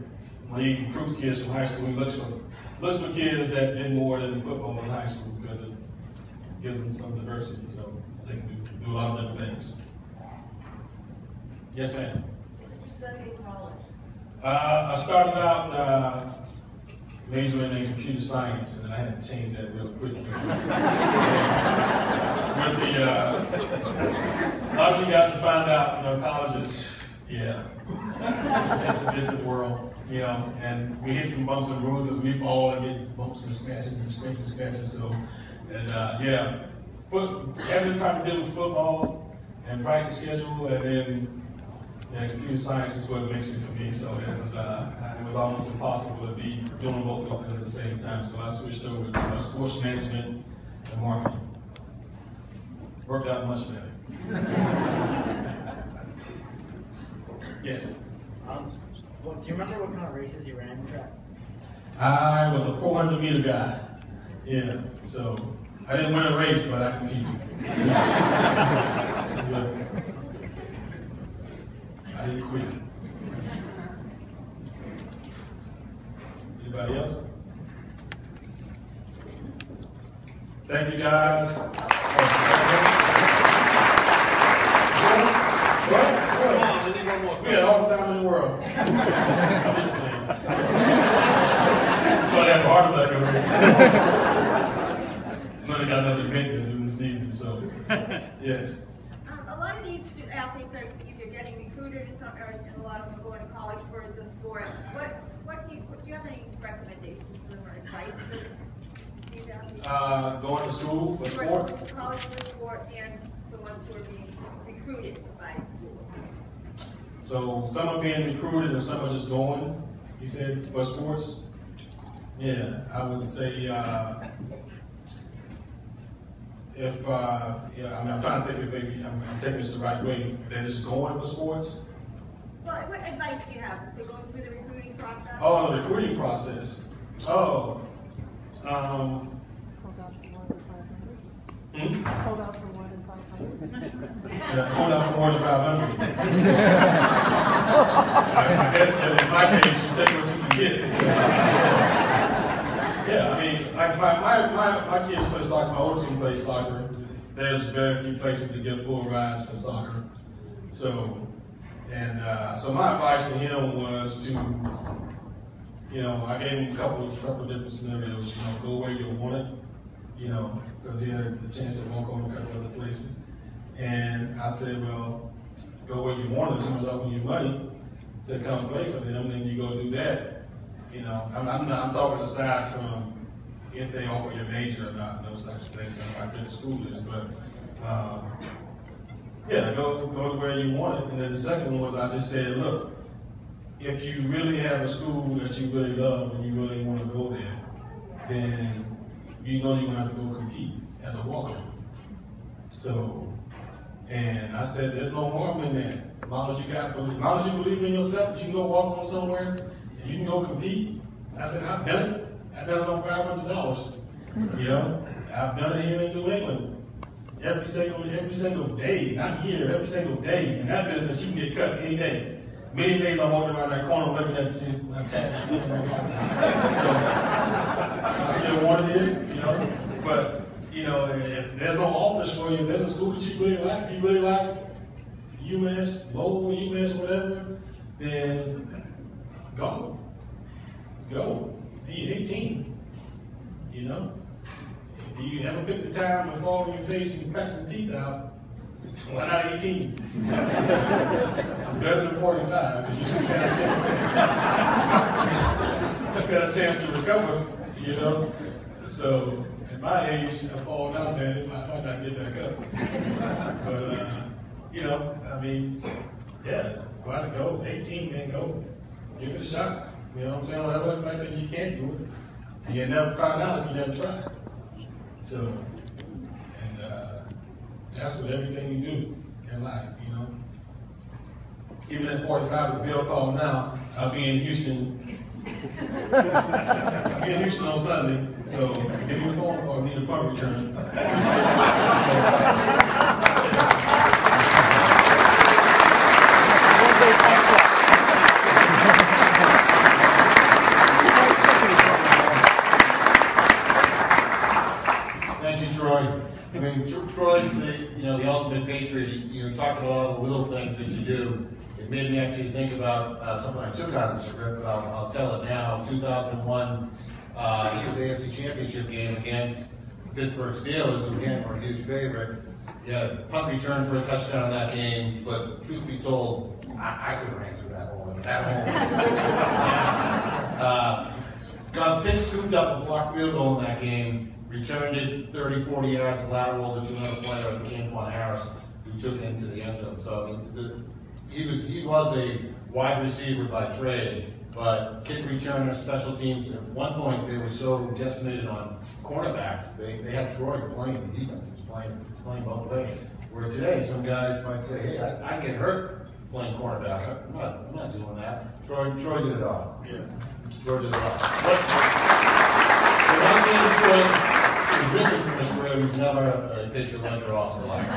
when he recruits kids from high school, he looks for kids that did more than football in high school because it gives them some diversity, so they can do a lot of different things. Yes, ma'am. What did you study in college? I started out majoring in computer science, and I had to change that real quick. A lot of you guys have found out, you know, college is, yeah, it's a different world, you know, and we hit some bumps and bruises, we fall and get bumps and scratches and scrapes and scratches, so, and yeah, having time to deal with football and practice schedule, and then computer science is what makes it for me, so it was almost impossible to be doing both of those things at the same time, so I switched over to sports management and marketing. Worked out much better. Yes? Well, do you remember what kind of races you ran in track? I was a 400-meter guy. Yeah, so I didn't win a race, but I competed. I didn't quit. Anybody else? Thank you, guys. We had all the time in the world. I'm just playing. But I have a heart attack over here. But I got another event to do this evening, so yes. A lot of these athletes are either getting recruited or a lot of them are going to college for the sport. Do you have any recommendations for them or advice for these athletes? Going to school for sport? College for sport and the ones who are being recruited by schools. So some are being recruited and some are just going, you said, for sports? Yeah, I would say I'm trying to think if I'm taking this the right way. They're just going for sports? Well, what advice do you have? They're going through the recruiting process? Oh, the recruiting process. Oh. Hold out for more than 500. Yeah, hold out for more than 500. I guess in my case, you take what you can get. Yeah, I mean, like my kids play soccer, my oldest one plays soccer. There's very few places to get full rides for soccer. So, so my advice to him was to, you know, I gave him a couple of different scenarios. You know, go where you want it, you know, because he had the chance to walk on a couple other places. And I said, well, go where you want it. If someone's offering you money to come play for them, then you go do that. You know, I'm talking aside from if they offer you a major or not, those types of things. I know how good the school is, but yeah, go to where you want it. And then the second one was I just said, look, if you really have a school that you really love and you really want to go there, then you know you're going to have to go compete as a walk-on. So And I said, there's no harm in that. As long as you believe in yourself, that you can go walk on somewhere, and you can go compete. I said, I've done it. I've done it on $500. You know, I've done it here in New England. Every single day, not year, every single day. In that business, you can get cut any day. Many days I'm walking around that corner looking at you. I'm sad. I still wanted it, you know. But, you know, if there's no offers for you, if there's a school that you really like UMass, Lowell, UMass, whatever, then go. Go. You're 18, you know. If you ever pick the time to fall on your face and crack some teeth out, why not 18? Better than 45, because you still got a chance to recover, you know. So at my age, I fall down there, I might not get back up. But you know, I mean, yeah, why to go? 18, man, go. Give it a shot. You know what I'm saying? Whatever the fact that you can't do it, and you never find out if you never tried. So, and that's with everything you do in life, you know. Even at 45, with Bill called now, I'll be in Houston. I'll be in Houston on Sunday, so give me a phone or need a punt return. Thank you, Troy. I mean, Troy's the ultimate patriot. You talk about all the little things that you do. It made me actually think about something I took out of the script, but I'll tell it now. 2001, it was the AFC Championship game against the Pittsburgh Steelers, who again were a huge favorite. Yeah, punt return for a touchdown in that game, but truth be told, I couldn't answer that one. Got pitch scooped up a block field goal in that game. Returned it 30, 40 yards lateral to another player, James Harris, who took it into the end zone. So I mean, he was a wide receiver by trade, but kick returner, special teams. At one point, they were so decimated on cornerbacks, they had Troy playing the defense. He was playing both ways. Where today, some guys might say, "Hey, I get hurt playing cornerback. I'm not doing that." Troy did it all. Yeah. Troy did it all. The one thing that Troy is missing from his career, he's never a patriotledger also last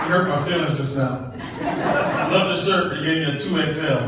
You hurt my feelings just now. I love the shirt, but you gave me a 2XL.